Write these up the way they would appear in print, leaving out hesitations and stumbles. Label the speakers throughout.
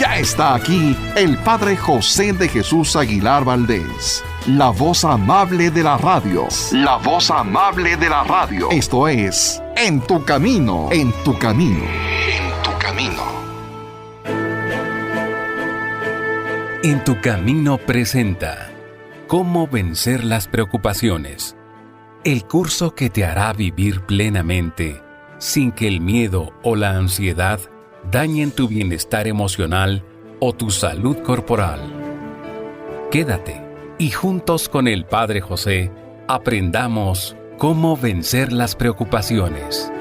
Speaker 1: Ya está aquí el Padre José de Jesús Aguilar Valdés, la voz amable de la radio. La voz amable de la radio. Esto es En tu Camino, en tu Camino, en tu Camino.
Speaker 2: En tu Camino presenta Cómo vencer las preocupaciones. El curso que te hará vivir plenamente, sin que el miedo o la ansiedad dañen tu bienestar emocional o tu salud corporal. Quédate y juntos con el Padre José aprendamos cómo vencer las preocupaciones.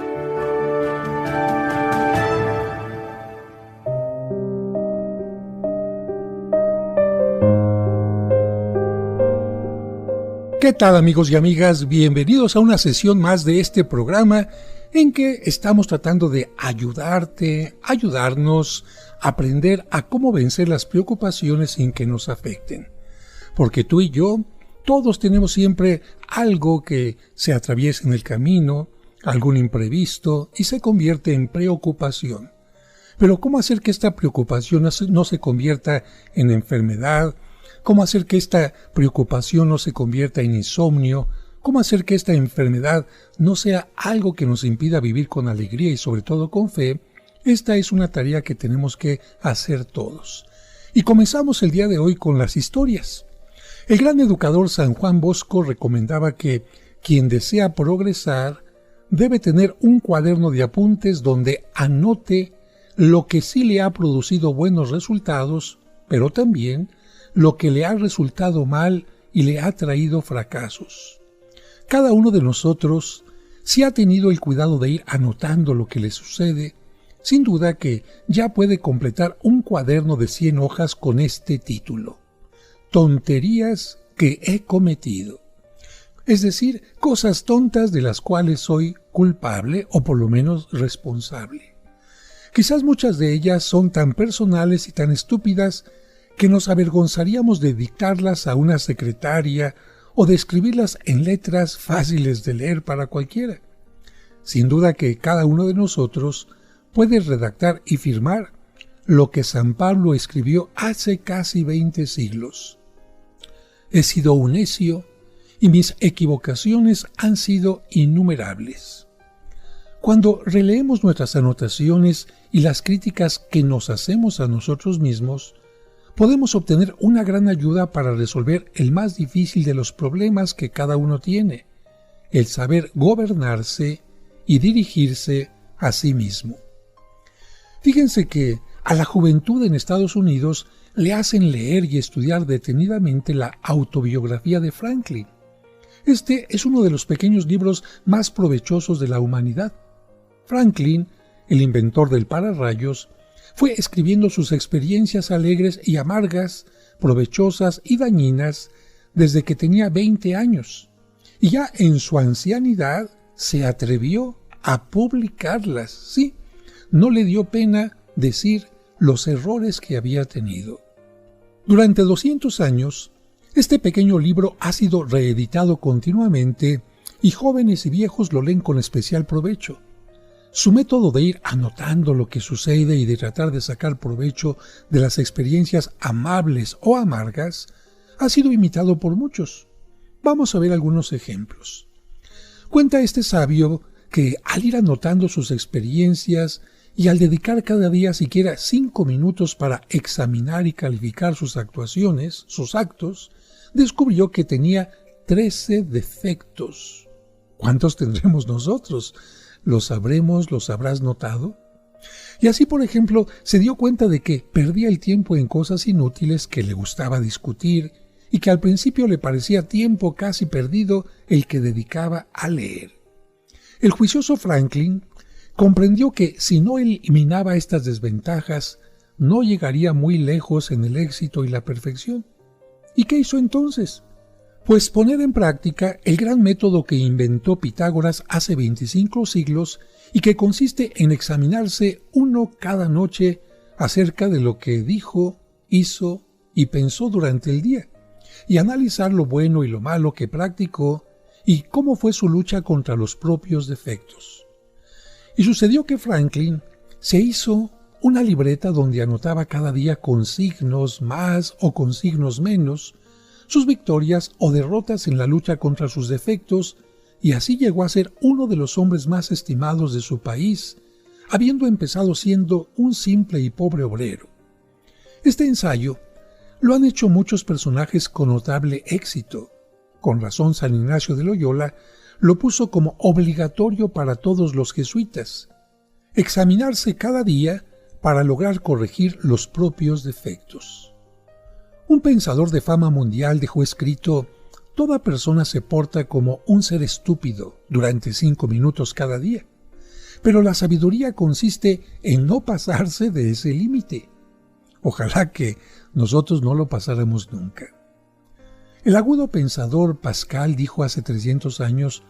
Speaker 3: ¿Qué tal, amigos y amigas? Bienvenidos a una sesión más de este programa en que estamos tratando de ayudarnos a aprender a cómo vencer las preocupaciones sin que nos afecten. Porque tú y yo, todos tenemos siempre algo que se atraviesa en el camino, algún imprevisto y se convierte en preocupación. Pero ¿cómo hacer que esta preocupación no se convierta en enfermedad? ¿Cómo hacer que esta preocupación no se convierta en insomnio? ¿Cómo hacer que esta enfermedad no sea algo que nos impida vivir con alegría y sobre todo con fe? Esta es una tarea que tenemos que hacer todos. Y comenzamos el día de hoy con las historias. El gran educador San Juan Bosco recomendaba que quien desea progresar debe tener un cuaderno de apuntes donde anote lo que sí le ha producido buenos resultados, pero también lo que le ha resultado mal y le ha traído fracasos. Cada uno de nosotros, si ha tenido el cuidado de ir anotando lo que le sucede, sin duda que ya puede completar un cuaderno de 100 hojas con este título: Tonterías que he cometido. Es decir, cosas tontas de las cuales soy culpable o por lo menos responsable. Quizás muchas de ellas son tan personales y tan estúpidas que nos avergonzaríamos de dictarlas a una secretaria o de escribirlas en letras fáciles de leer para cualquiera. Sin duda que cada uno de nosotros puede redactar y firmar lo que San Pablo escribió hace casi 20 siglos. He sido un necio y mis equivocaciones han sido innumerables. Cuando releemos nuestras anotaciones y las críticas que nos hacemos a nosotros mismos, podemos obtener una gran ayuda para resolver el más difícil de los problemas que cada uno tiene, el saber gobernarse y dirigirse a sí mismo. Fíjense que a la juventud en Estados Unidos le hacen leer y estudiar detenidamente la autobiografía de Franklin. Este es uno de los pequeños libros más provechosos de la humanidad. Franklin, el inventor del pararrayos, fue escribiendo sus experiencias alegres y amargas, provechosas y dañinas desde que tenía 20 años, y ya en su ancianidad se atrevió a publicarlas. Sí, no le dio pena decir los errores que había tenido. Durante 200 años, este pequeño libro ha sido reeditado continuamente y jóvenes y viejos lo leen con especial provecho. Su método de ir anotando lo que sucede y de tratar de sacar provecho de las experiencias amables o amargas ha sido imitado por muchos. Vamos a ver algunos ejemplos. Cuenta este sabio que al ir anotando sus experiencias y al dedicar cada día siquiera 5 minutos para examinar y calificar sus actuaciones, sus actos, descubrió que tenía 13 defectos. ¿Cuántos tendremos nosotros? ¿Lo sabremos? ¿Los habrás notado? Y así, por ejemplo, se dio cuenta de que perdía el tiempo en cosas inútiles que le gustaba discutir y que al principio le parecía tiempo casi perdido el que dedicaba a leer. El juicioso Franklin comprendió que si no eliminaba estas desventajas, no llegaría muy lejos en el éxito y la perfección. ¿Y qué hizo entonces? Pues poner en práctica el gran método que inventó Pitágoras hace 25 siglos y que consiste en examinarse uno cada noche acerca de lo que dijo, hizo y pensó durante el día, y analizar lo bueno y lo malo que practicó y cómo fue su lucha contra los propios defectos. Y sucedió que Franklin se hizo una libreta donde anotaba cada día con signos más o con signos menos sus victorias o derrotas en la lucha contra sus defectos, y así llegó a ser uno de los hombres más estimados de su país, habiendo empezado siendo un simple y pobre obrero. Este ensayo lo han hecho muchos personajes con notable éxito. Con razón, San Ignacio de Loyola lo puso como obligatorio para todos los jesuitas: examinarse cada día para lograr corregir los propios defectos. Un pensador de fama mundial dejó escrito: toda persona se porta como un ser estúpido durante 5 minutos cada día, pero la sabiduría consiste en no pasarse de ese límite. Ojalá que nosotros no lo pasáramos nunca. El agudo pensador Pascal dijo hace 300 años: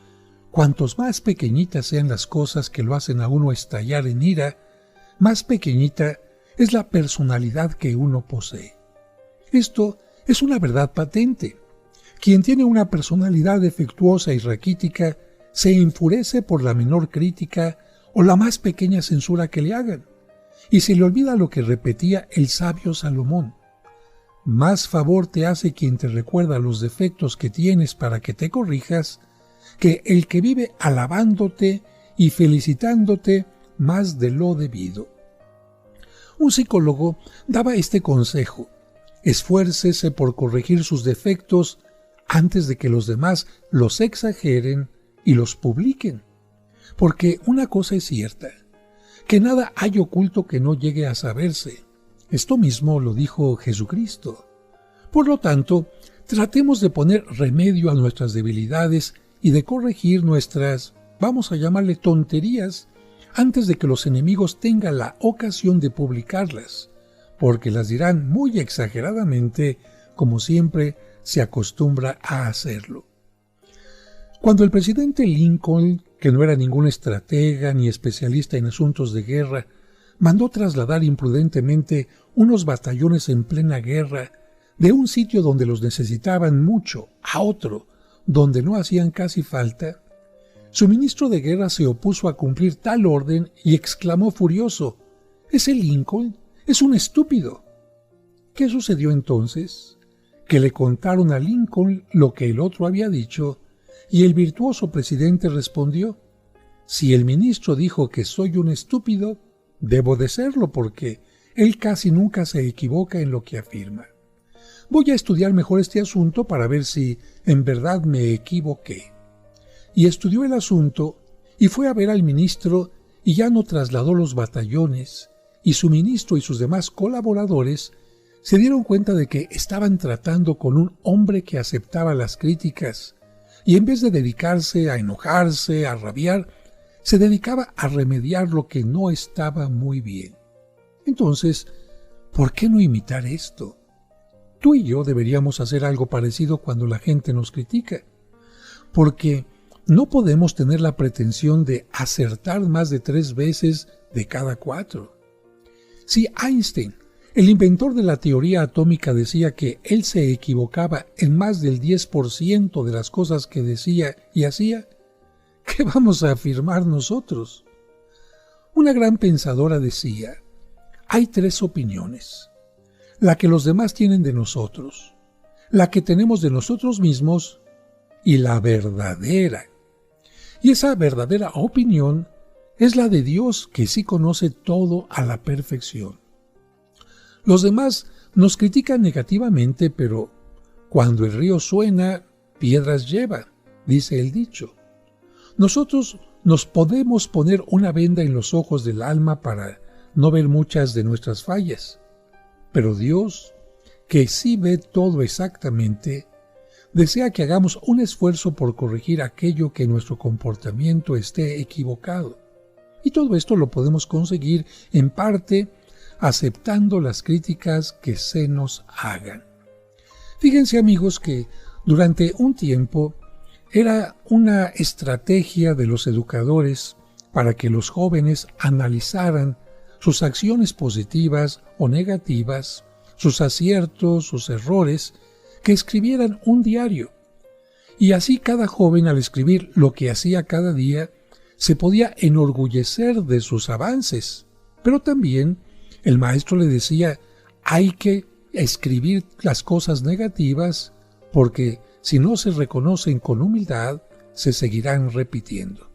Speaker 3: cuantos más pequeñitas sean las cosas que lo hacen a uno estallar en ira, más pequeñita es la personalidad que uno posee. Esto es una verdad patente. Quien tiene una personalidad defectuosa y raquítica se enfurece por la menor crítica o la más pequeña censura que le hagan, y se le olvida lo que repetía el sabio Salomón: más favor te hace quien te recuerda los defectos que tienes para que te corrijas, que el que vive alabándote y felicitándote más de lo debido. Un psicólogo daba este consejo: esfuércese por corregir sus defectos antes de que los demás los exageren y los publiquen. Porque una cosa es cierta, que nada hay oculto que no llegue a saberse. Esto mismo lo dijo Jesucristo. Por lo tanto, tratemos de poner remedio a nuestras debilidades y de corregir nuestras, vamos a llamarle tonterías, antes de que los enemigos tengan la ocasión de publicarlas, porque las dirán muy exageradamente, como siempre se acostumbra a hacerlo. Cuando el presidente Lincoln, que no era ningún estratega ni especialista en asuntos de guerra, mandó trasladar imprudentemente unos batallones en plena guerra de un sitio donde los necesitaban mucho a otro donde no hacían casi falta, su ministro de guerra se opuso a cumplir tal orden y exclamó furioso: «Ese Lincoln es un estúpido». ¿Qué sucedió entonces? Que le contaron a Lincoln lo que el otro había dicho, y el virtuoso presidente respondió: «Si el ministro dijo que soy un estúpido, debo de serlo, porque él casi nunca se equivoca en lo que afirma. Voy a estudiar mejor este asunto para ver si en verdad me equivoqué». Y estudió el asunto y fue a ver al ministro, y ya no trasladó los batallones, y su ministro y sus demás colaboradores se dieron cuenta de que estaban tratando con un hombre que aceptaba las críticas, y en vez de dedicarse a enojarse, a rabiar, se dedicaba a remediar lo que no estaba muy bien. Entonces, ¿por qué no imitar esto? Tú y yo deberíamos hacer algo parecido cuando la gente nos critica, porque no podemos tener la pretensión de acertar más de 3 veces de cada 4. Si Einstein, el inventor de la teoría atómica, decía que él se equivocaba en más del 10% de las cosas que decía y hacía, ¿qué vamos a afirmar nosotros? Una gran pensadora decía: hay 3 opiniones: la que los demás tienen de nosotros, la que tenemos de nosotros mismos y la verdadera. Y esa verdadera opinión es la de Dios, que sí conoce todo a la perfección. Los demás nos critican negativamente, pero cuando el río suena, piedras lleva, dice el dicho. Nosotros nos podemos poner una venda en los ojos del alma para no ver muchas de nuestras fallas, pero Dios, que sí ve todo exactamente, desea que hagamos un esfuerzo por corregir aquello que en nuestro comportamiento esté equivocado. Y todo esto lo podemos conseguir en parte aceptando las críticas que se nos hagan. Fíjense, amigos, que durante un tiempo era una estrategia de los educadores para que los jóvenes analizaran sus acciones positivas o negativas, sus aciertos, sus errores, que escribieran un diario. Y así cada joven, al escribir lo que hacía cada día, se podía enorgullecer de sus avances, pero también El maestro le decía, hay que escribir las cosas negativas porque si no se reconocen con humildad, se seguirán repitiendo.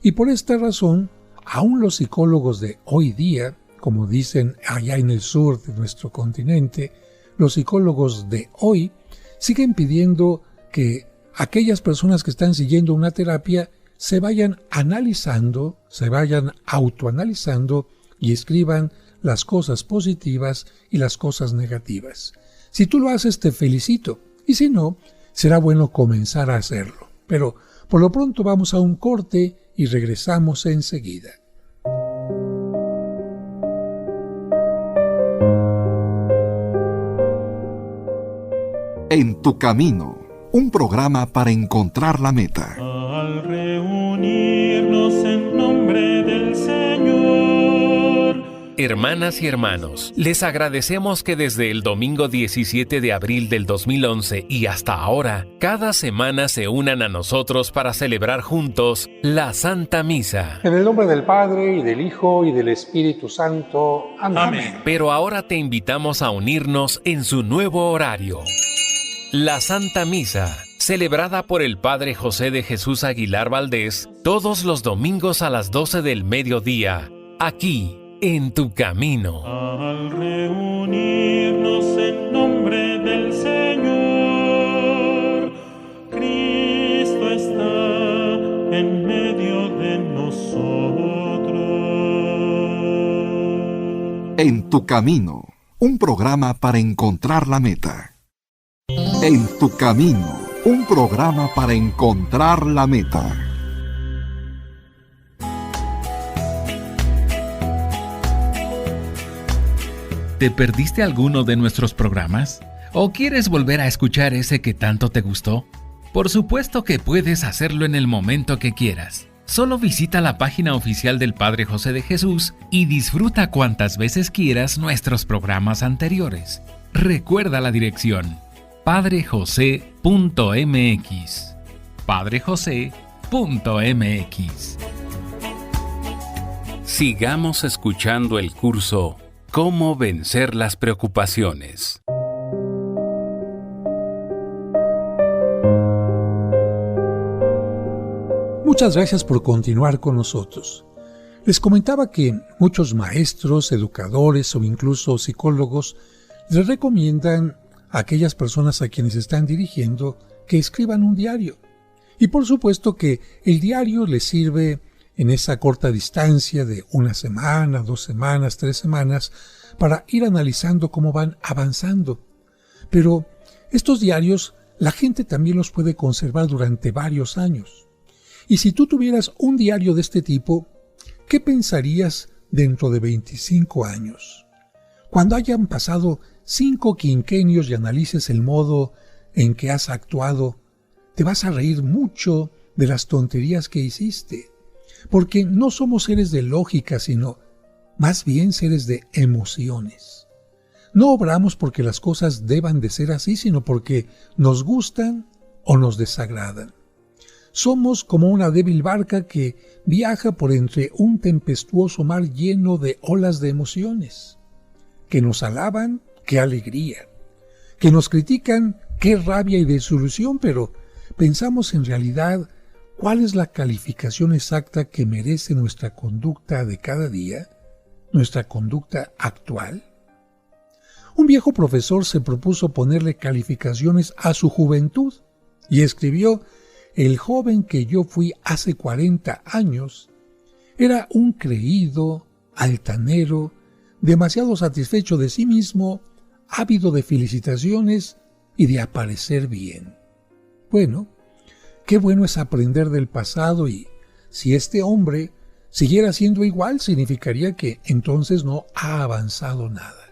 Speaker 3: Y por esta razón, aún los psicólogos de hoy día, como dicen allá en el sur de nuestro continente, los psicólogos de hoy siguen pidiendo que aquellas personas que están siguiendo una terapia se vayan analizando, se vayan autoanalizando y escriban las cosas positivas y las cosas negativas. Si tú lo haces, te felicito, y si no, será bueno comenzar a hacerlo. Pero por lo pronto vamos a un corte y regresamos enseguida.
Speaker 1: En tu camino, un programa para encontrar la meta.
Speaker 4: Al reunirnos en nombre del Señor.
Speaker 2: Hermanas y hermanos, les agradecemos que desde el domingo 17 de abril del 2011 y hasta ahora, cada semana se unan a nosotros para celebrar juntos la Santa Misa.
Speaker 3: En el nombre del Padre, y del Hijo, y del Espíritu Santo. Amén.
Speaker 4: Amén.
Speaker 2: Pero ahora te invitamos a unirnos en su nuevo horario. La Santa Misa, celebrada por el Padre José de Jesús Aguilar Valdés, todos los domingos a las 12 del mediodía, aquí, en tu camino.
Speaker 4: Al reunirnos en nombre del Señor, Cristo está en medio de nosotros.
Speaker 1: En tu camino, un programa para encontrar la meta. En tu camino, un programa para encontrar la meta.
Speaker 5: ¿Te perdiste alguno de nuestros programas? ¿O quieres volver a escuchar ese que tanto te gustó? Por supuesto que puedes hacerlo en el momento que quieras. Solo visita la página oficial del Padre José de Jesús y disfruta cuantas veces quieras nuestros programas anteriores. Recuerda la dirección: padrejose.mx. padrejose.mx.
Speaker 2: Sigamos escuchando el curso ¿Cómo vencer las preocupaciones?
Speaker 3: Muchas gracias por continuar con nosotros. Les comentaba que muchos maestros, educadores o incluso psicólogos les recomiendan a aquellas personas a quienes están dirigiendo que escriban un diario. Y por supuesto que el diario les sirve en esa corta distancia de 1 semana, 2 semanas, 3 semanas, para ir analizando cómo van avanzando. Pero estos diarios la gente también los puede conservar durante varios años. Y si tú tuvieras un diario de este tipo, ¿qué pensarías dentro de 25 años? Cuando hayan pasado 5 quinquenios y analices el modo en que has actuado, te vas a reír mucho de las tonterías que hiciste. Porque no somos seres de lógica, sino más bien seres de emociones. No obramos porque las cosas deban de ser así, sino porque nos gustan o nos desagradan. Somos como una débil barca que viaja por entre un tempestuoso mar lleno de olas de emociones. Que nos alaban, qué alegría. Que nos critican, qué rabia y desilusión, pero pensamos en realidad ¿cuál es la calificación exacta que merece nuestra conducta de cada día? ¿Nuestra conducta actual? Un viejo profesor se propuso ponerle calificaciones a su juventud y escribió: el joven que yo fui hace 40 años era un creído, altanero, demasiado satisfecho de sí mismo, ávido de felicitaciones y de aparecer bien. Bueno, qué bueno es aprender del pasado, y si este hombre siguiera siendo igual, significaría que entonces no ha avanzado nada.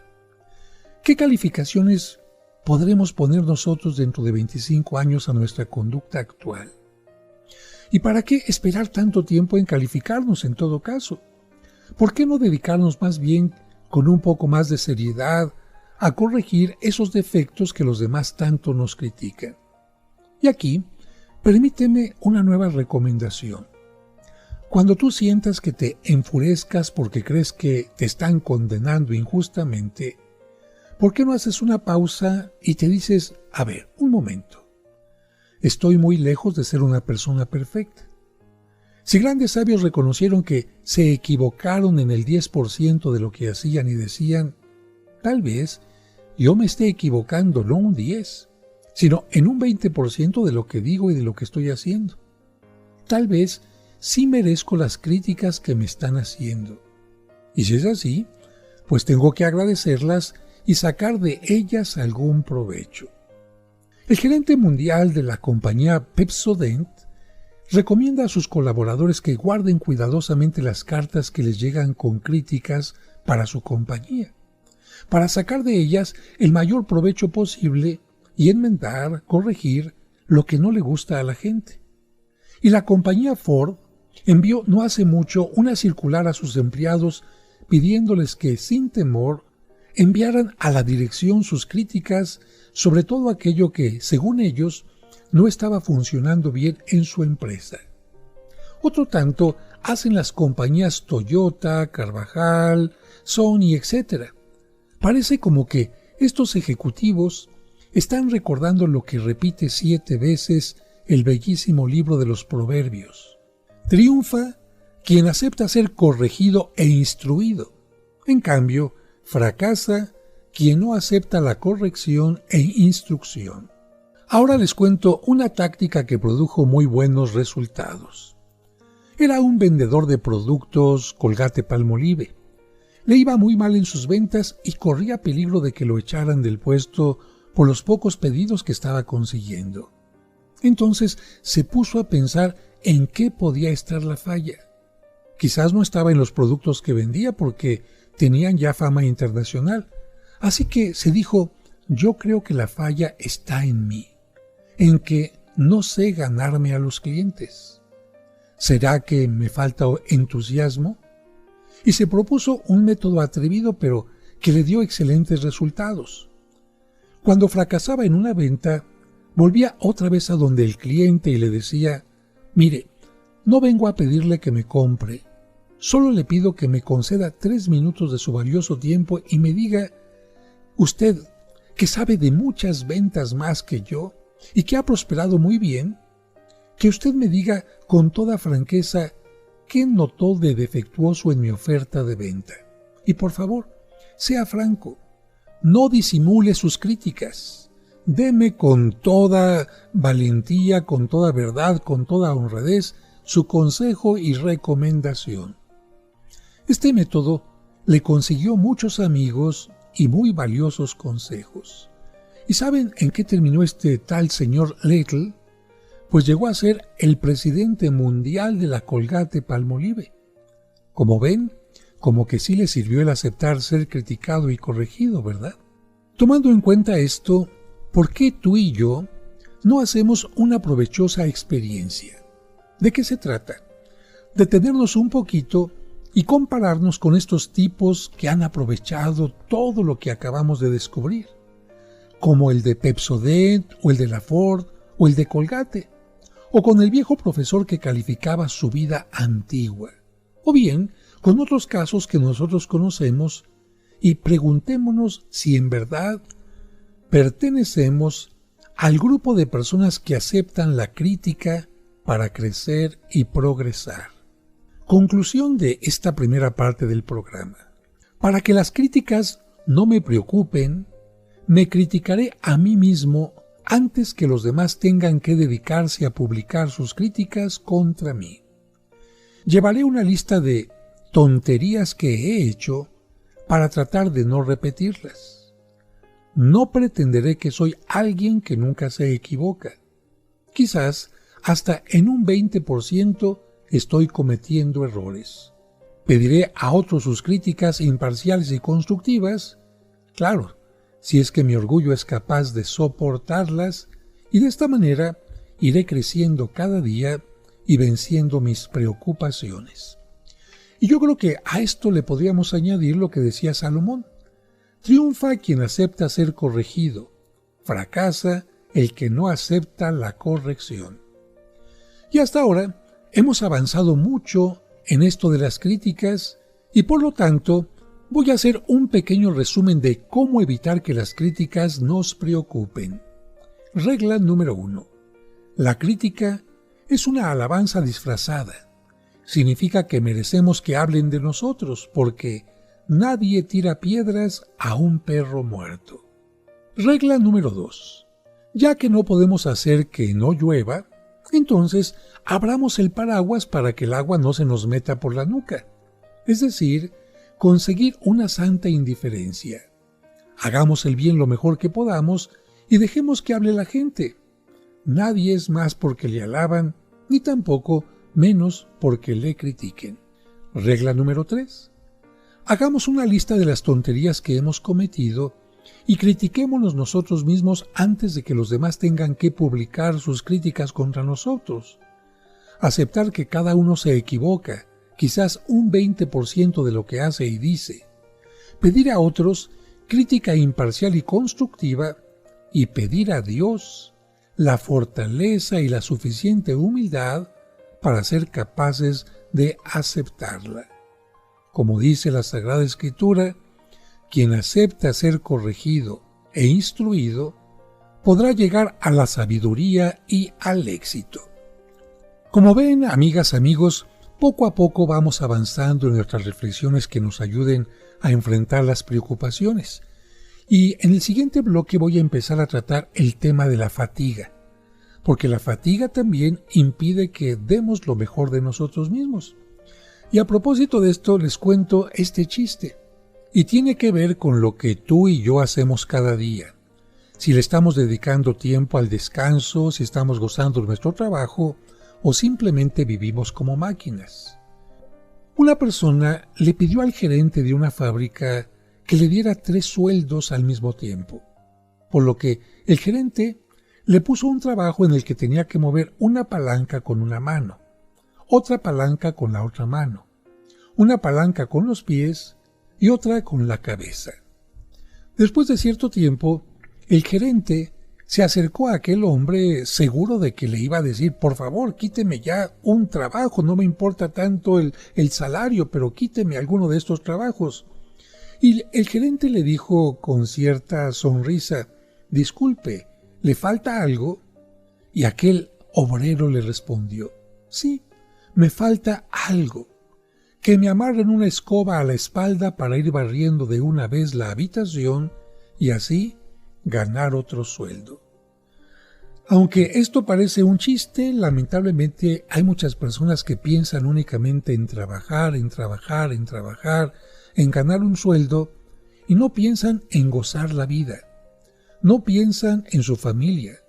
Speaker 3: ¿Qué calificaciones podremos poner nosotros dentro de 25 años a nuestra conducta actual? ¿Y para qué esperar tanto tiempo en calificarnos en todo caso? ¿Por qué no dedicarnos más bien con un poco más de seriedad a corregir esos defectos que los demás tanto nos critican? Y aquí, permíteme una nueva recomendación. Cuando tú sientas que te enfurezcas porque crees que te están condenando injustamente, ¿por qué no haces una pausa y te dices, a ver, un momento, estoy muy lejos de ser una persona perfecta? Si grandes sabios reconocieron que se equivocaron en el 10% de lo que hacían y decían, tal vez yo me esté equivocando no un 10, sino en un 20% de lo que digo y de lo que estoy haciendo. Tal vez sí merezco las críticas que me están haciendo. Y si es así, pues tengo que agradecerlas y sacar de ellas algún provecho. El gerente mundial de la compañía Pepsodent recomienda a sus colaboradores que guarden cuidadosamente las cartas que les llegan con críticas para su compañía, para sacar de ellas el mayor provecho posible y enmendar, corregir lo que no le gusta a la gente. Y la compañía Ford envió no hace mucho una circular a sus empleados pidiéndoles que, sin temor, enviaran a la dirección sus críticas sobre todo aquello que, según ellos, no estaba funcionando bien en su empresa. Otro tanto hacen las compañías Toyota, Carvajal, Sony, etc. Parece como que estos ejecutivos están recordando lo que repite 7 veces el bellísimo libro de los Proverbios. Triunfa quien acepta ser corregido e instruido. En cambio, fracasa quien no acepta la corrección e instrucción. Ahora les cuento una táctica que produjo muy buenos resultados. Era un vendedor de productos Colgate-Palmolive. Le iba muy mal en sus ventas y corría peligro de que lo echaran del puesto por los pocos pedidos que estaba consiguiendo. Entonces se puso a pensar en qué podía estar la falla. Quizás no estaba en los productos que vendía porque tenían ya fama internacional. Así que se dijo, yo creo que la falla está en mí, en que no sé ganarme a los clientes. ¿Será que me falta entusiasmo? Y se propuso un método atrevido pero que le dio excelentes resultados. Cuando fracasaba en una venta, volvía otra vez a donde el cliente y le decía, mire, no vengo a pedirle que me compre, solo le pido que me conceda 3 minutos de su valioso tiempo y me diga, usted, que sabe de muchas ventas más que yo y que ha prosperado muy bien, que usted me diga con toda franqueza qué notó de defectuoso en mi oferta de venta. Y por favor, sea franco, no disimule sus críticas. Deme con toda valentía, con toda verdad, con toda honradez, su consejo y recomendación. Este método le consiguió muchos amigos y muy valiosos consejos. ¿Y saben en qué terminó este tal señor Little? Pues llegó a ser el presidente mundial de la Colgate-Palmolive. Como ven, como que sí le sirvió el aceptar ser criticado y corregido, ¿verdad? Tomando en cuenta esto, ¿por qué tú y yo no hacemos una provechosa experiencia? ¿De qué se trata? Detenernos un poquito y compararnos con estos tipos que han aprovechado todo lo que acabamos de descubrir, como el de Pepsodent o el de la Ford o el de Colgate, o con el viejo profesor que calificaba su vida antigua, o bien con otros casos que nosotros conocemos y preguntémonos si en verdad pertenecemos al grupo de personas que aceptan la crítica para crecer y progresar. Conclusión de esta primera parte del programa. Para que las críticas no me preocupen, me criticaré a mí mismo antes que los demás tengan que dedicarse a publicar sus críticas contra mí. Llevaré una lista de tonterías que he hecho para tratar de no repetirlas. No pretenderé que soy alguien que nunca se equivoca. Quizás hasta en un 20% estoy cometiendo errores. Pediré a otros sus críticas imparciales y constructivas, claro, si es que mi orgullo es capaz de soportarlas, y de esta manera iré creciendo cada día y venciendo mis preocupaciones. Y yo creo que a esto le podríamos añadir lo que decía Salomón. Triunfa quien acepta ser corregido, fracasa el que no acepta la corrección. Y hasta ahora hemos avanzado mucho en esto de las críticas y por lo tanto voy a hacer un pequeño resumen de cómo evitar que las críticas nos preocupen. Regla número 1. La crítica es una alabanza disfrazada. Significa que merecemos que hablen de nosotros porque nadie tira piedras a un perro muerto. Regla número 2. Ya que no podemos hacer que no llueva, entonces abramos el paraguas para que el agua no se nos meta por la nuca. Es decir, conseguir una santa indiferencia. Hagamos el bien lo mejor que podamos y dejemos que hable la gente. Nadie es más porque le alaban, ni tampoco menos porque le critiquen. Regla número 3. Hagamos una lista de las tonterías que hemos cometido y critiquémonos nosotros mismos antes de que los demás tengan que publicar sus críticas contra nosotros. Aceptar que cada uno se equivoca, quizás un 20% de lo que hace y dice. Pedir a otros crítica imparcial y constructiva y pedir a Dios la fortaleza y la suficiente humildad para ser capaces de aceptarla. Como dice la Sagrada Escritura, quien acepta ser corregido e instruido podrá llegar a la sabiduría y al éxito. Como ven, amigas, amigos, poco a poco vamos avanzando en nuestras reflexiones que nos ayuden a enfrentar las preocupaciones. Y en el siguiente bloque voy a empezar a tratar el tema de la fatiga, porque la fatiga también impide que demos lo mejor de nosotros mismos. Y a propósito de esto les cuento este chiste, y tiene que ver con lo que tú y yo hacemos cada día. Si le estamos dedicando tiempo al descanso, si estamos gozando de nuestro trabajo, o simplemente vivimos como máquinas. Una persona le pidió al gerente de una fábrica que le diera 3 sueldos al mismo tiempo, por lo que el gerente le puso un trabajo en el que tenía que mover una palanca con una mano, otra palanca con la otra mano, una palanca con los pies y otra con la cabeza. Después de cierto tiempo, el gerente se acercó a aquel hombre seguro de que le iba a decir: por favor, quíteme ya un trabajo, no me importa tanto el salario, pero quíteme alguno de estos trabajos. Y el gerente le dijo con cierta sonrisa: disculpe, ¿le falta algo? Y aquel obrero le respondió: sí, me falta algo, que me amarren una escoba a la espalda para ir barriendo de una vez la habitación y así ganar otro sueldo. Aunque esto parece un chiste, lamentablemente hay muchas personas que piensan únicamente en trabajar, en ganar un sueldo y no piensan en gozar la vida. No piensan en su familia,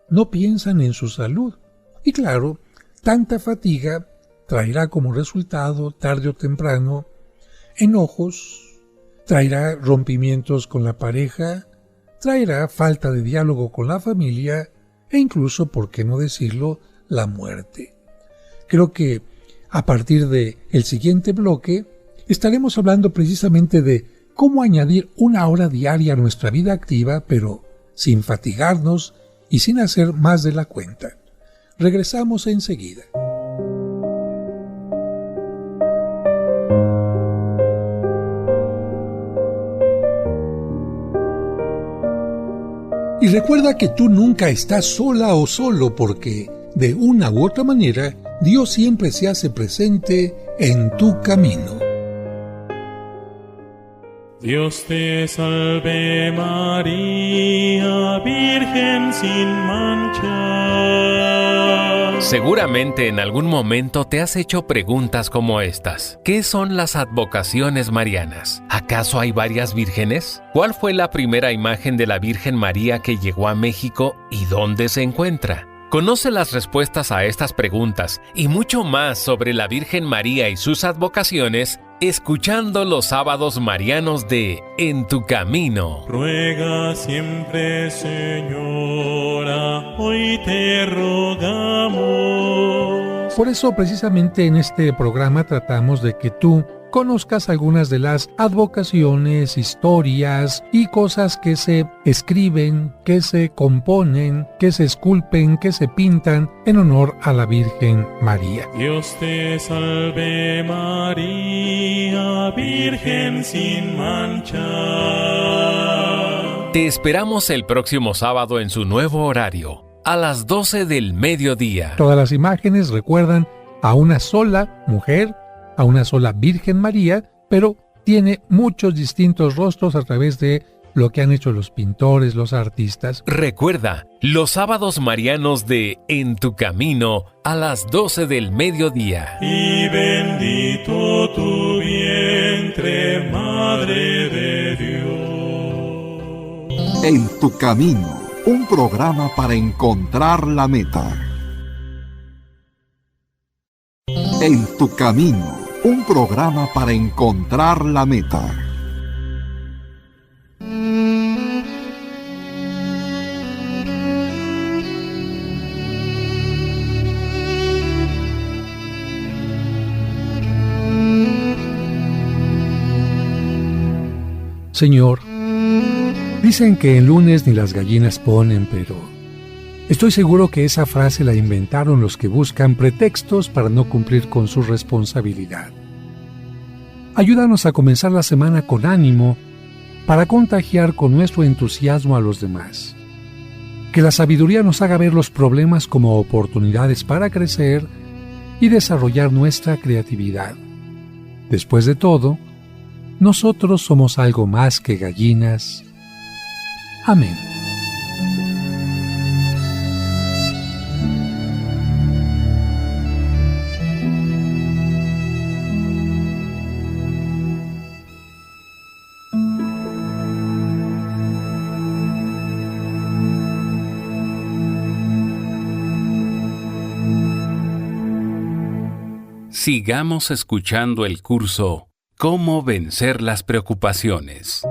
Speaker 3: no piensan en su salud. Y claro, tanta fatiga traerá como resultado, tarde o temprano, enojos, traerá rompimientos con la pareja, traerá falta de diálogo con la familia e incluso, por qué no decirlo, la muerte. Creo que a partir del siguiente bloque estaremos hablando precisamente de cómo añadir 1 hora diaria a nuestra vida activa, pero sin fatigarnos y sin hacer más de la cuenta. Regresamos enseguida. Y recuerda que tú nunca estás sola o solo porque, de una u otra manera, Dios siempre se hace presente en tu camino.
Speaker 4: Dios te salve María, Virgen sin mancha.
Speaker 2: Seguramente en algún momento te has hecho preguntas como estas. ¿Qué son las advocaciones marianas? ¿Acaso hay varias vírgenes? ¿Cuál fue la primera imagen de la Virgen María que llegó a México y dónde se encuentra? Conoce las respuestas a estas preguntas y mucho más sobre la Virgen María y sus advocaciones escuchando los sábados marianos de En tu Camino.
Speaker 4: Ruega siempre, Señora, hoy te rogamos.
Speaker 3: Por eso precisamente en este programa tratamos de que tú conozcas algunas de las advocaciones, historias y cosas que se escriben, que se componen, que se esculpen, que se pintan en honor a la Virgen María.
Speaker 4: Dios te salve María, Virgen sin mancha.
Speaker 2: Te esperamos el próximo sábado en su nuevo horario, a las 12 del mediodía.
Speaker 3: Todas las imágenes recuerdan a una sola mujer, a una sola Virgen María, pero tiene muchos distintos rostros a través de lo que han hecho los pintores, los artistas.
Speaker 2: Recuerda, los sábados marianos de En tu Camino a las 12 del mediodía.
Speaker 4: Y bendito tu vientre, Madre de Dios.
Speaker 1: En tu Camino, un programa para encontrar la meta. En tu Camino, un programa para encontrar la meta.
Speaker 3: Señor, dicen que el lunes ni las gallinas ponen, pero estoy seguro que esa frase la inventaron los que buscan pretextos para no cumplir con su responsabilidad. Ayúdanos a comenzar la semana con ánimo para contagiar con nuestro entusiasmo a los demás. Que la sabiduría nos haga ver los problemas como oportunidades para crecer y desarrollar nuestra creatividad. Después de todo, nosotros somos algo más que gallinas. Amén.
Speaker 2: Sigamos escuchando el curso ¿Cómo vencer las preocupaciones?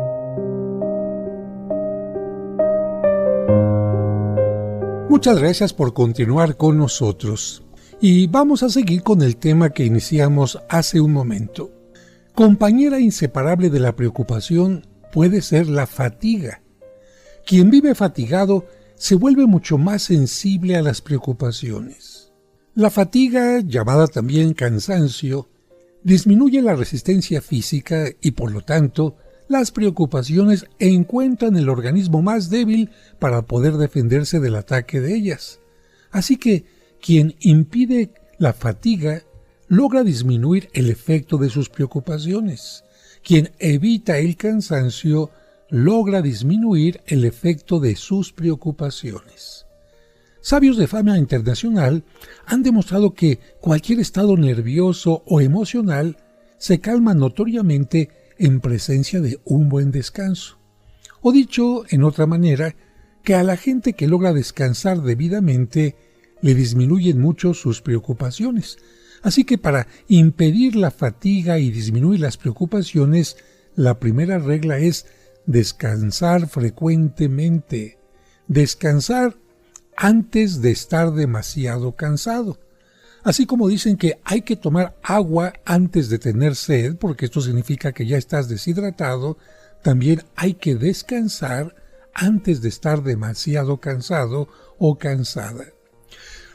Speaker 3: Muchas gracias por continuar con nosotros. Y vamos a seguir con el tema que iniciamos hace un momento. Compañera inseparable de la preocupación puede ser la fatiga. Quien vive fatigado se vuelve mucho más sensible a las preocupaciones. La fatiga, llamada también cansancio, disminuye la resistencia física y, por lo tanto, las preocupaciones encuentran el organismo más débil para poder defenderse del ataque de ellas. Así que, quien impide la fatiga logra disminuir el efecto de sus preocupaciones. Quien evita el cansancio logra disminuir el efecto de sus preocupaciones. Sabios de fama internacional han demostrado que cualquier estado nervioso o emocional se calma notoriamente en presencia de un buen descanso. O dicho en otra manera, que a la gente que logra descansar debidamente le disminuyen mucho sus preocupaciones. Así que para impedir la fatiga y disminuir las preocupaciones, la primera regla es descansar frecuentemente. Descansar antes de estar demasiado cansado. Así como dicen que hay que tomar agua antes de tener sed, porque esto significa que ya estás deshidratado, también hay que descansar antes de estar demasiado cansado o cansada.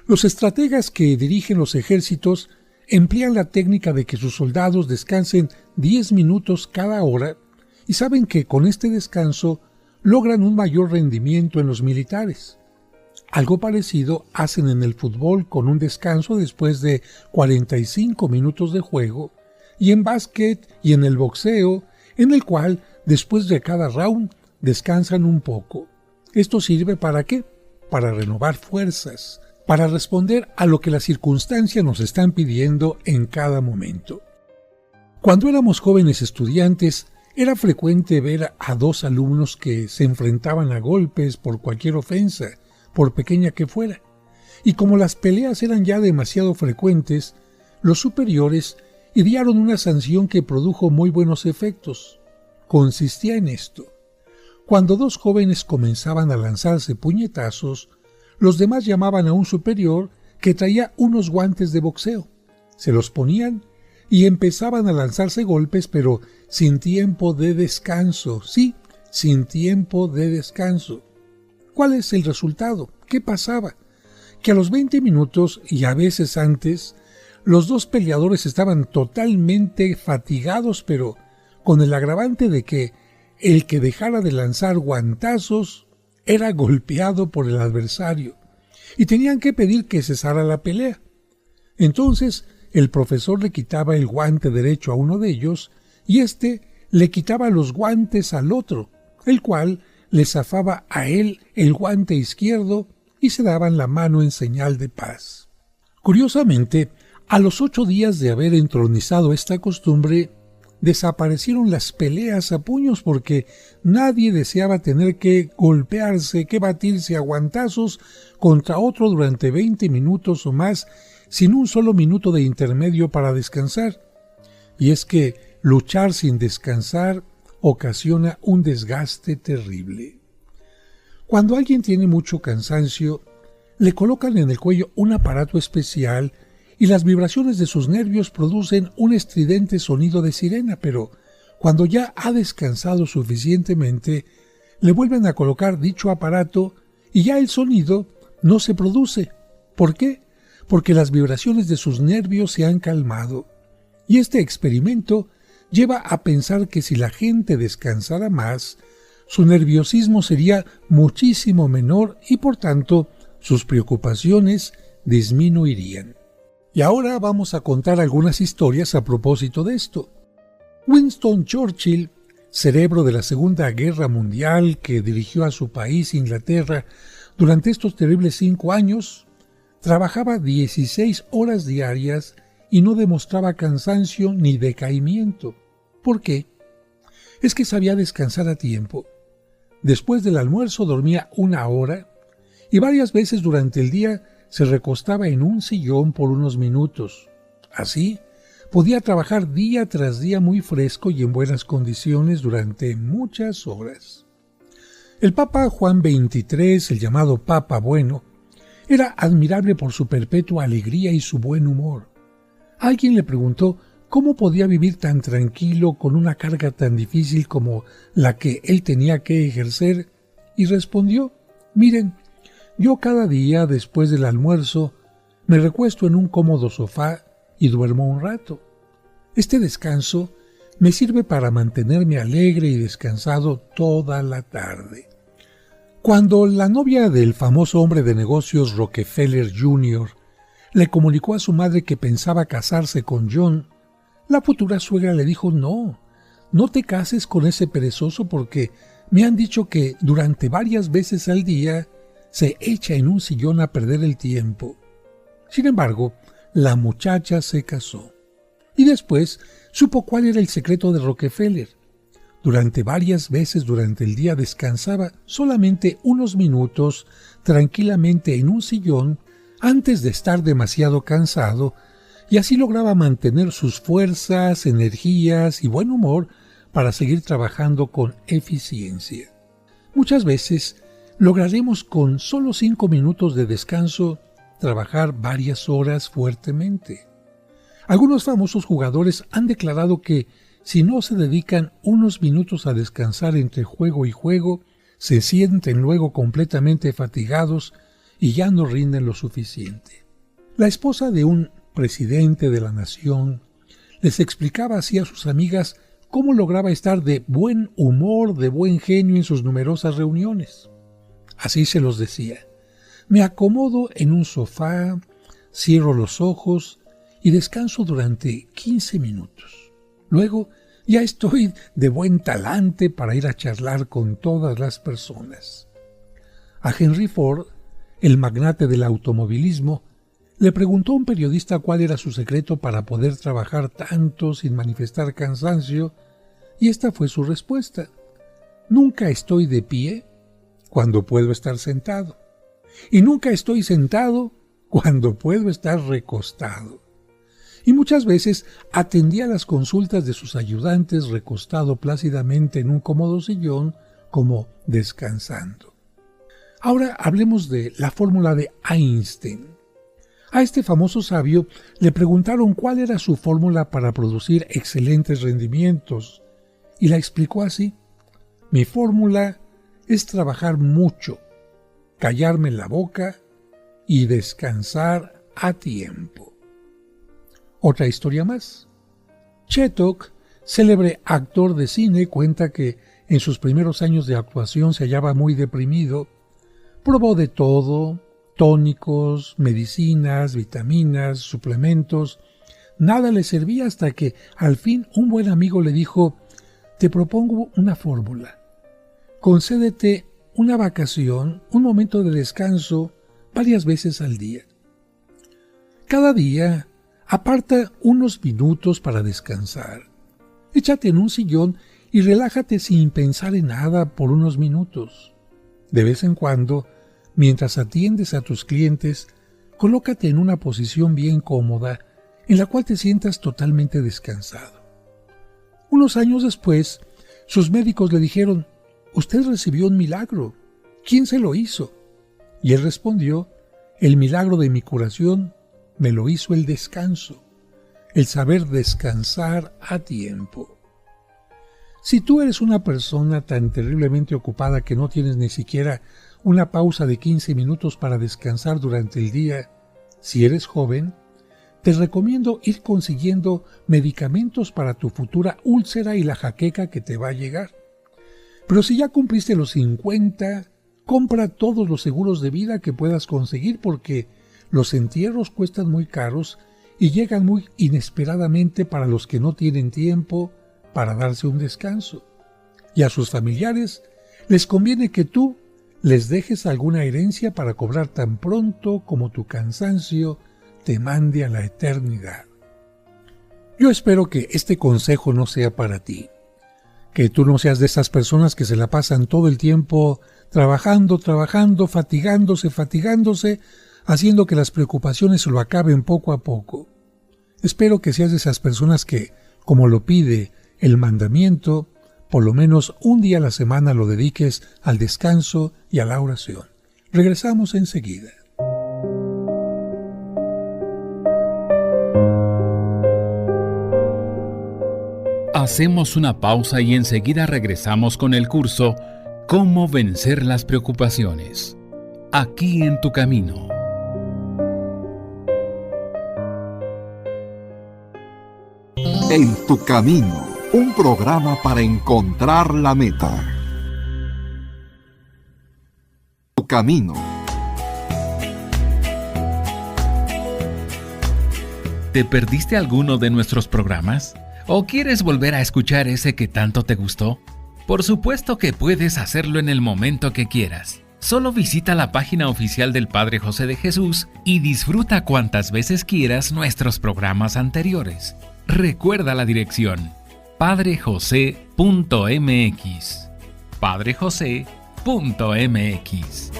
Speaker 3: Los estrategas que dirigen los ejércitos emplean la técnica de que sus soldados descansen 10 minutos cada hora y saben que con este descanso logran un mayor rendimiento en los militares. Algo parecido hacen en el fútbol con un descanso después de 45 minutos de juego, y en básquet y en el boxeo, en el cual después de cada round descansan un poco. ¿Esto sirve para qué? Para renovar fuerzas, para responder a lo que las circunstancias nos están pidiendo en cada momento. Cuando éramos jóvenes estudiantes, era frecuente ver a dos alumnos que se enfrentaban a golpes por cualquier ofensa, por pequeña que fuera, y como las peleas eran ya demasiado frecuentes, los superiores idearon una sanción que produjo muy buenos efectos. Consistía en esto: cuando dos jóvenes comenzaban a lanzarse puñetazos, los demás llamaban a un superior que traía unos guantes de boxeo, se los ponían y empezaban a lanzarse golpes, pero sin tiempo de descanso. Sí, sin tiempo de descanso. ¿Cuál es el resultado? ¿Qué pasaba? Que a los 20 minutos y a veces antes, los dos peleadores estaban totalmente fatigados, pero con el agravante de que el que dejara de lanzar guantazos era golpeado por el adversario y tenían que pedir que cesara la pelea. Entonces el profesor le quitaba el guante derecho a uno de ellos y éste le quitaba los guantes al otro, el cual le zafaba a él el guante izquierdo y se daban la mano en señal de paz. Curiosamente, a los 8 días de haber entronizado esta costumbre, desaparecieron las peleas a puños porque nadie deseaba tener que golpearse, que batirse a guantazos contra otro durante 20 minutos o más sin un solo minuto de intermedio para descansar. Y es que luchar sin descansar ocasiona un desgaste terrible. Cuando alguien tiene mucho cansancio, le colocan en el cuello un aparato especial y las vibraciones de sus nervios producen un estridente sonido de sirena, pero cuando ya ha descansado suficientemente, le vuelven a colocar dicho aparato y ya el sonido no se produce. ¿Por qué? Porque las vibraciones de sus nervios se han calmado. Y este experimento lleva a pensar que si la gente descansara más, su nerviosismo sería muchísimo menor y por tanto sus preocupaciones disminuirían. Y ahora vamos a contar algunas historias a propósito de esto. Winston Churchill, cerebro de la Segunda Guerra Mundial que dirigió a su país, Inglaterra, durante estos terribles 5 años, trabajaba 16 horas diarias y no demostraba cansancio ni decaimiento. ¿Por qué? Es que sabía descansar a tiempo. Después del almuerzo dormía 1 hora y varias veces durante el día se recostaba en un sillón por unos minutos. Así, podía trabajar día tras día muy fresco y en buenas condiciones durante muchas horas. El Papa Juan XXIII, el llamado Papa Bueno, era admirable por su perpetua alegría y su buen humor. Alguien le preguntó cómo podía vivir tan tranquilo con una carga tan difícil como la que él tenía que ejercer, y respondió: «Miren, yo cada día después del almuerzo me recuesto en un cómodo sofá y duermo un rato. Este descanso me sirve para mantenerme alegre y descansado toda la tarde». Cuando la novia del famoso hombre de negocios Rockefeller Jr. le comunicó a su madre que pensaba casarse con John, la futura suegra le dijo: no te cases con ese perezoso porque me han dicho que durante varias veces al día se echa en un sillón a perder el tiempo. Sin embargo, la muchacha se casó. Y después supo cuál era el secreto de Rockefeller. Durante varias veces durante el día descansaba solamente unos minutos tranquilamente en un sillón antes de estar demasiado cansado, y así lograba mantener sus fuerzas, energías y buen humor para seguir trabajando con eficiencia. Muchas veces lograremos con solo 5 minutos de descanso trabajar varias horas fuertemente. Algunos famosos jugadores han declarado que si no se dedican unos minutos a descansar entre juego y juego, se sienten luego completamente fatigados y ya no rinden lo suficiente. La esposa de un presidente de la nación les explicaba así a sus amigas cómo lograba estar de buen humor, de buen genio en sus numerosas reuniones. Así se los decía: me acomodo en un sofá, cierro los ojos y descanso durante 15 minutos. Luego ya estoy de buen talante para ir a charlar con todas las personas. A Henry Ford, el magnate del automovilismo, le preguntó a un periodista cuál era su secreto para poder trabajar tanto sin manifestar cansancio, y esta fue su respuesta: nunca estoy de pie cuando puedo estar sentado, y nunca estoy sentado cuando puedo estar recostado. Y muchas veces atendía las consultas de sus ayudantes recostado plácidamente en un cómodo sillón, como descansando. Ahora hablemos de la fórmula de Einstein. A este famoso sabio le preguntaron cuál era su fórmula para producir excelentes rendimientos y la explicó así: mi fórmula es trabajar mucho, callarme la boca y descansar a tiempo. Otra historia más. Chetok, célebre actor de cine, cuenta que en sus primeros años de actuación se hallaba muy deprimido. Probó de todo: tónicos, medicinas, vitaminas, suplementos. Nada le servía hasta que al fin un buen amigo le dijo: te propongo una fórmula. Concédete una vacación, un momento de descanso, varias veces al día. Cada día aparta unos minutos para descansar. Échate en un sillón y relájate sin pensar en nada por unos minutos. De vez en cuando, mientras atiendes a tus clientes, colócate en una posición bien cómoda en la cual te sientas totalmente descansado. Unos años después, sus médicos le dijeron: usted recibió un milagro. ¿Quién se lo hizo? Y él respondió: el milagro de mi curación me lo hizo el descanso, el saber descansar a tiempo. Si tú eres una persona tan terriblemente ocupada que no tienes ni siquiera una pausa de 15 minutos para descansar durante el día, si eres joven, te recomiendo ir consiguiendo medicamentos para tu futura úlcera y la jaqueca que te va a llegar. Pero si ya cumpliste los 50, compra todos los seguros de vida que puedas conseguir, porque los entierros cuestan muy caros y llegan muy inesperadamente para los que no tienen tiempo para darse un descanso. Y a sus familiares les conviene que tú les dejes alguna herencia para cobrar tan pronto como tu cansancio te mande a la eternidad. Yo espero que este consejo no sea para ti, que tú no seas de esas personas que se la pasan todo el tiempo trabajando, fatigándose, haciendo que las preocupaciones se lo acaben poco a poco. Espero que seas de esas personas que, como lo pide el mandamiento, por lo menos un día a la semana lo dediques al descanso y a la oración. Regresamos enseguida.
Speaker 5: Hacemos una pausa y enseguida regresamos con el curso Cómo vencer las preocupaciones. Aquí en tu camino.
Speaker 1: En tu camino, un programa para encontrar la meta. Tu camino.
Speaker 5: ¿Te perdiste alguno de nuestros programas? ¿O quieres volver a escuchar ese que tanto te gustó? Por supuesto que puedes hacerlo en el momento que quieras. Solo visita la página oficial del Padre José de Jesús y disfruta cuantas veces quieras nuestros programas anteriores. Recuerda la dirección: padrejose.mx. padrejose.mx.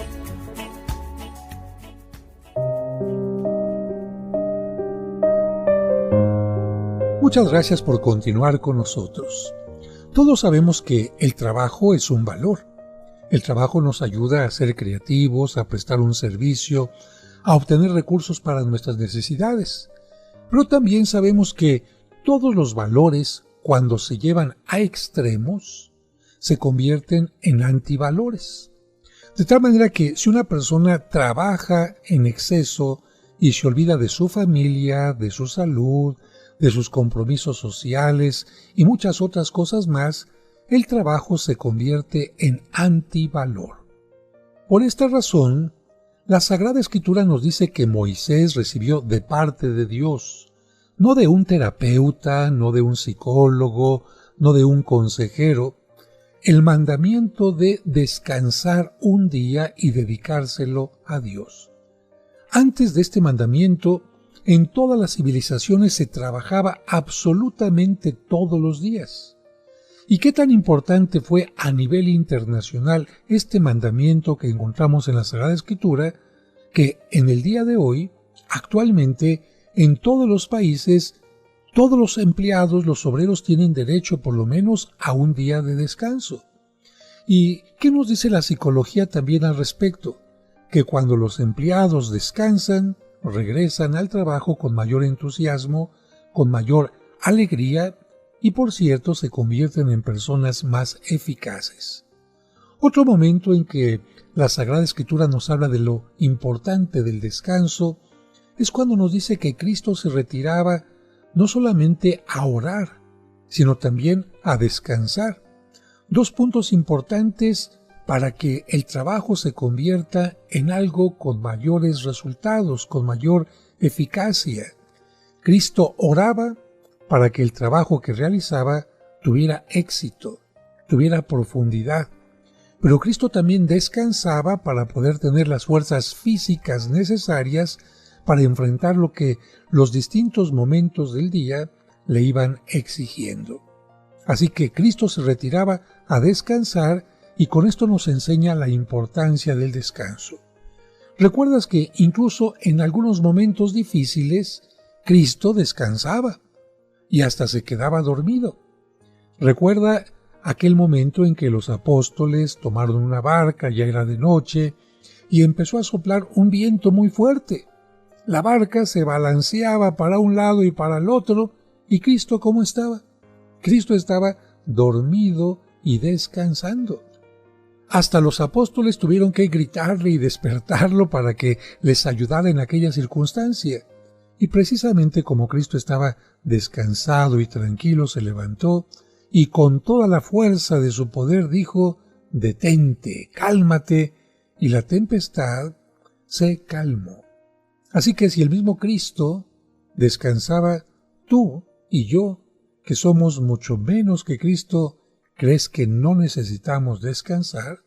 Speaker 3: Muchas gracias por continuar con nosotros. Todos sabemos que el trabajo es un valor. El trabajo nos ayuda a ser creativos, a prestar un servicio, a obtener recursos para nuestras necesidades. Pero también sabemos que todos los valores, cuando se llevan a extremos, se convierten en antivalores. De tal manera que si una persona trabaja en exceso y se olvida de su familia, de su salud, de sus compromisos sociales y muchas otras cosas más, el trabajo se convierte en antivalor. Por esta razón, la Sagrada Escritura nos dice que Moisés recibió de parte de Dios, no de un terapeuta, no de un psicólogo, no de un consejero, el mandamiento de descansar un día y dedicárselo a Dios. Antes de este mandamiento, en todas las civilizaciones se trabajaba absolutamente todos los días. ¿Y qué tan importante fue a nivel internacional este mandamiento que encontramos en la Sagrada Escritura, que en el día de hoy, actualmente, en todos los países, todos los empleados, los obreros tienen derecho por lo menos a un día de descanso? ¿Y qué nos dice la psicología también al respecto? Que cuando los empleados descansan, regresan al trabajo con mayor entusiasmo, con mayor alegría y, por cierto, se convierten en personas más eficaces. Otro momento en que la Sagrada Escritura nos habla de lo importante del descanso es cuando nos dice que Cristo se retiraba no solamente a orar, sino también a descansar. Dos puntos importantes para que el trabajo se convierta en algo con mayores resultados, con mayor eficacia. Cristo oraba para que el trabajo que realizaba tuviera éxito, tuviera profundidad. Pero Cristo también descansaba para poder tener las fuerzas físicas necesarias para enfrentar lo que los distintos momentos del día le iban exigiendo. Así que Cristo se retiraba a descansar y con esto nos enseña la importancia del descanso. ¿Recuerdas que incluso en algunos momentos difíciles Cristo descansaba y hasta se quedaba dormido? Recuerda aquel momento en que los apóstoles tomaron una barca, ya era de noche, y empezó a soplar un viento muy fuerte. La barca se balanceaba para un lado y para el otro, y Cristo, ¿cómo estaba? Cristo estaba dormido y descansando. Hasta los apóstoles tuvieron que gritarle y despertarlo para que les ayudara en aquella circunstancia. Y precisamente como Cristo estaba descansado y tranquilo, se levantó y con toda la fuerza de su poder dijo: «Detente, cálmate», y la tempestad se calmó. Así que si el mismo Cristo descansaba, tú y yo, que somos mucho menos que Cristo, ¿crees que no necesitamos descansar?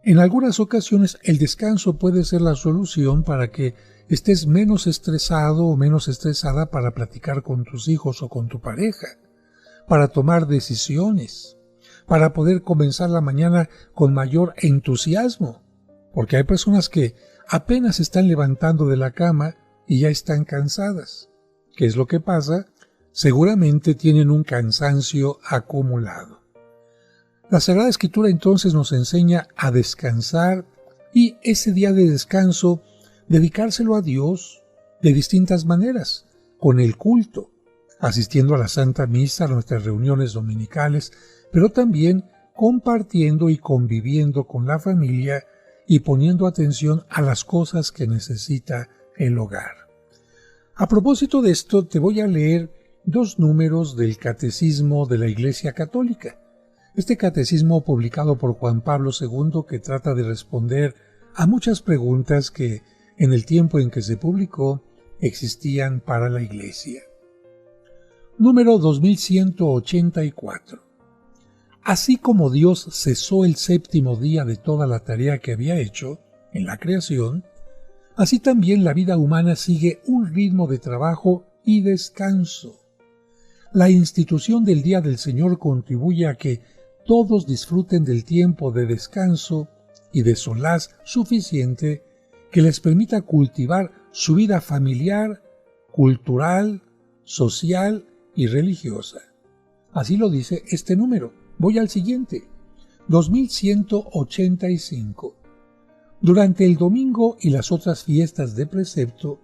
Speaker 3: En algunas ocasiones el descanso puede ser la solución para que estés menos estresado o menos estresada para platicar con tus hijos o con tu pareja, para tomar decisiones, para poder comenzar la mañana con mayor entusiasmo, porque hay personas que apenas se están levantando de la cama y ya están cansadas. ¿Qué es lo que pasa? Seguramente tienen un cansancio acumulado. La Sagrada Escritura entonces nos enseña a descansar y ese día de descanso dedicárselo a Dios de distintas maneras, con el culto, asistiendo a la Santa Misa, a nuestras reuniones dominicales, pero también compartiendo y conviviendo con la familia y poniendo atención a las cosas que necesita el hogar. A propósito de esto, te voy a leer 2 números del Catecismo de la Iglesia Católica. Este catecismo publicado por Juan Pablo II, que trata de responder a muchas preguntas que en el tiempo en que se publicó existían para la Iglesia. Número 2184. Así como Dios cesó el 7º día de toda la tarea que había hecho en la creación, así también la vida humana sigue un ritmo de trabajo y descanso. La institución del Día del Señor contribuye a que todos disfruten del tiempo de descanso y de solaz suficiente que les permita cultivar su vida familiar, cultural, social y religiosa. Así lo dice este número. Voy al siguiente. 2185. Durante el domingo y las otras fiestas de precepto,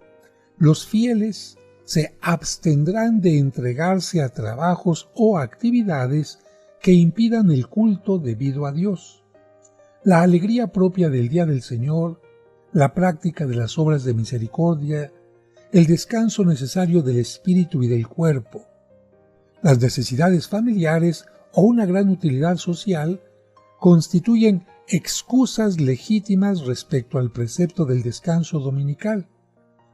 Speaker 3: los fieles se abstendrán de entregarse a trabajos o actividades que impidan el culto debido a Dios. La alegría propia del Día del Señor, la práctica de las obras de misericordia, el descanso necesario del espíritu y del cuerpo, las necesidades familiares o una gran utilidad social constituyen excusas legítimas respecto al precepto del descanso dominical.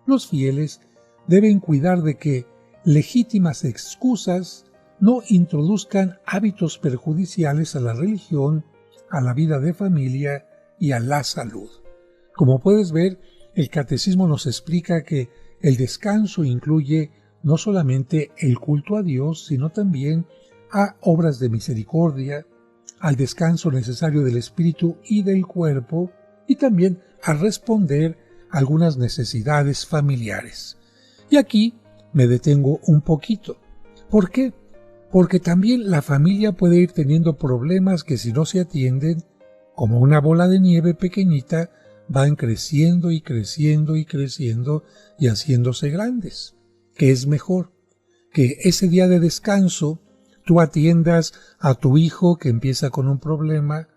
Speaker 3: Los fieles deben cuidar de que legítimas excusas no introduzcan hábitos perjudiciales a la religión, a la vida de familia y a la salud. Como puedes ver, el Catecismo nos explica que el descanso incluye no solamente el culto a Dios, sino también a obras de misericordia, al descanso necesario del espíritu y del cuerpo, y también a responder a algunas necesidades familiares. Y aquí me detengo un poquito. ¿Por qué? Porque también la familia puede ir teniendo problemas que si no se atienden, como una bola de nieve pequeñita, van creciendo y creciendo y creciendo y haciéndose grandes. ¿Qué es mejor? Que ese día de descanso tú atiendas a tu hijo que empieza con un problema,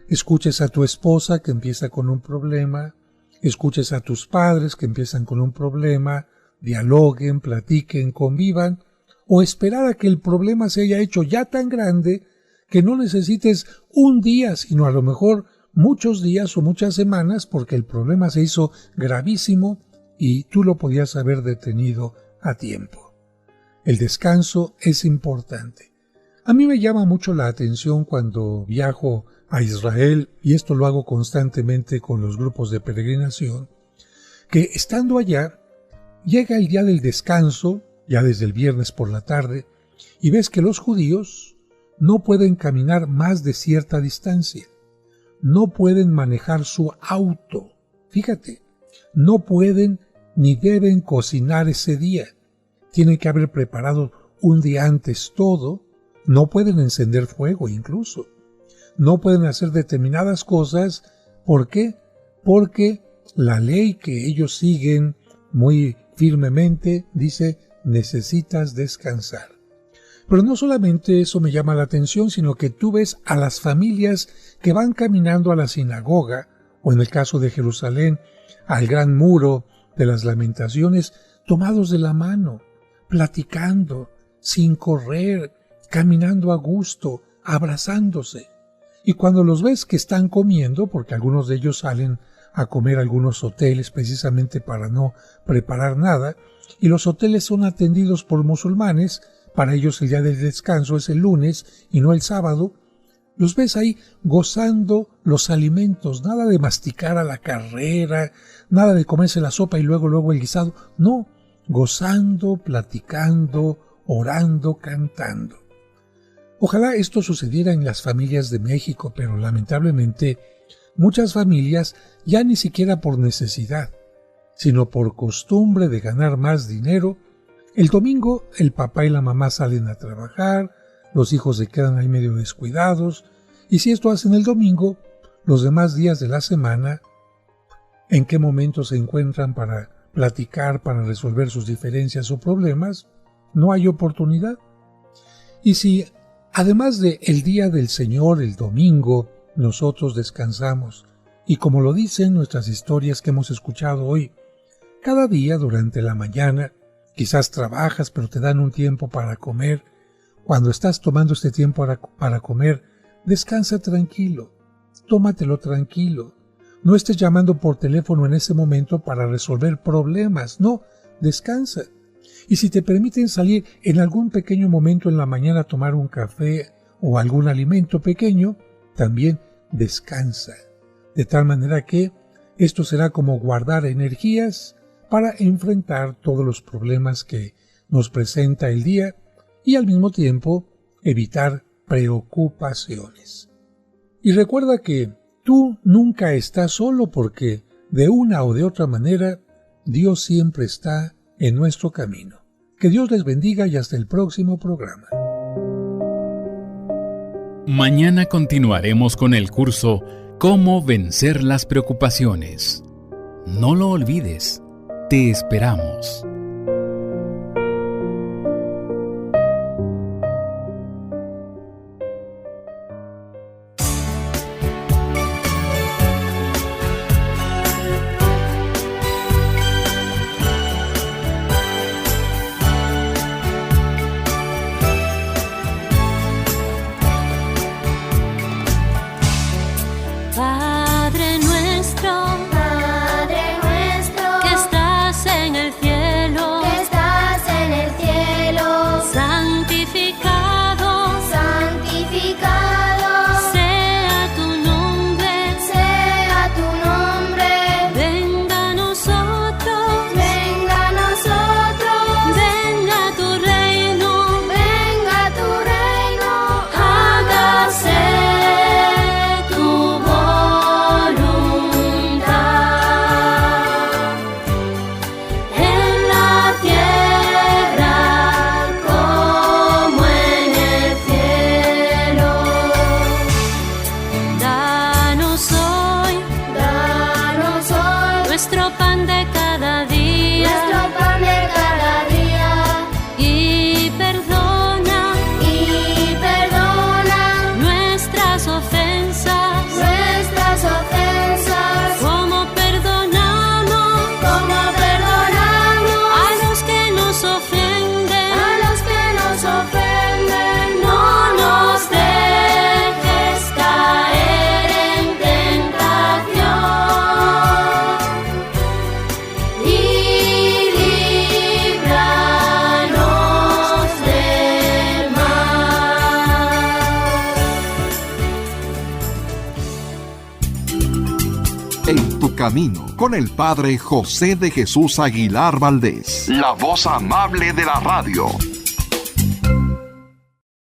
Speaker 3: escuches a tu esposa que empieza con un problema, escuches a tus padres que empiezan con un problema, dialoguen, platiquen, convivan, o esperar a que el problema se haya hecho ya tan grande que no necesites un día, sino a lo mejor muchos días o muchas semanas, porque el problema se hizo gravísimo y tú lo podías haber detenido a tiempo. El descanso es importante. A mí me llama mucho la atención cuando viajo a Israel, y esto lo hago constantemente con los grupos de peregrinación, que estando allá, llega el día del descanso, ya desde el viernes por la tarde, y ves que los judíos no pueden caminar más de cierta distancia, no pueden manejar su auto, fíjate, no pueden ni deben cocinar ese día, tienen que haber preparado un día antes todo, no pueden encender fuego incluso, no pueden hacer determinadas cosas. ¿Por qué? Porque la ley que ellos siguen muy firmemente dice: necesitas descansar. Pero no solamente eso me llama la atención, sino que tú ves a las familias que van caminando a la sinagoga, o en el caso de Jerusalén, al gran muro de las lamentaciones, tomados de la mano, platicando, sin correr, caminando a gusto, abrazándose. Y cuando los ves que están comiendo, porque algunos de ellos salen a comer a algunos hoteles precisamente para no preparar nada, y los hoteles son atendidos por musulmanes, para ellos el día del descanso es el lunes y no el sábado, los ves ahí gozando los alimentos, nada de masticar a la carrera, nada de comerse la sopa y luego el guisado, no, gozando, platicando, orando, cantando. Ojalá esto sucediera en las familias de México, pero lamentablemente muchas familias ya ni siquiera por necesidad, sino por costumbre de ganar más dinero. El domingo el papá y la mamá salen a trabajar, los hijos se quedan ahí medio descuidados, y si esto hacen el domingo, los demás días de la semana, ¿en qué momento se encuentran para platicar, para resolver sus diferencias o problemas? No hay oportunidad. Y si además de el día del Señor, el domingo, nosotros descansamos, y como lo dicen nuestras historias que hemos escuchado hoy, cada día durante la mañana, quizás trabajas pero te dan un tiempo para comer. Cuando estás tomando este tiempo para comer, descansa tranquilo, tómatelo tranquilo. No estés llamando por teléfono en ese momento para resolver problemas, no, descansa. Y si te permiten salir en algún pequeño momento en la mañana a tomar un café o algún alimento pequeño, también descansa. De tal manera que esto será como guardar energías para enfrentar todos los problemas que nos presenta el día y al mismo tiempo evitar preocupaciones. Y recuerda que tú nunca estás solo, porque de una o de otra manera Dios siempre está en nuestro camino. Que Dios les bendiga y hasta el próximo programa.
Speaker 2: Mañana continuaremos con el curso Cómo vencer las preocupaciones. No lo olvides, te esperamos.
Speaker 6: Padre nuestro, que estás en el cielo, tu voz.
Speaker 1: En tu camino, con el Padre José de Jesús Aguilar Valdés, la voz amable de la radio.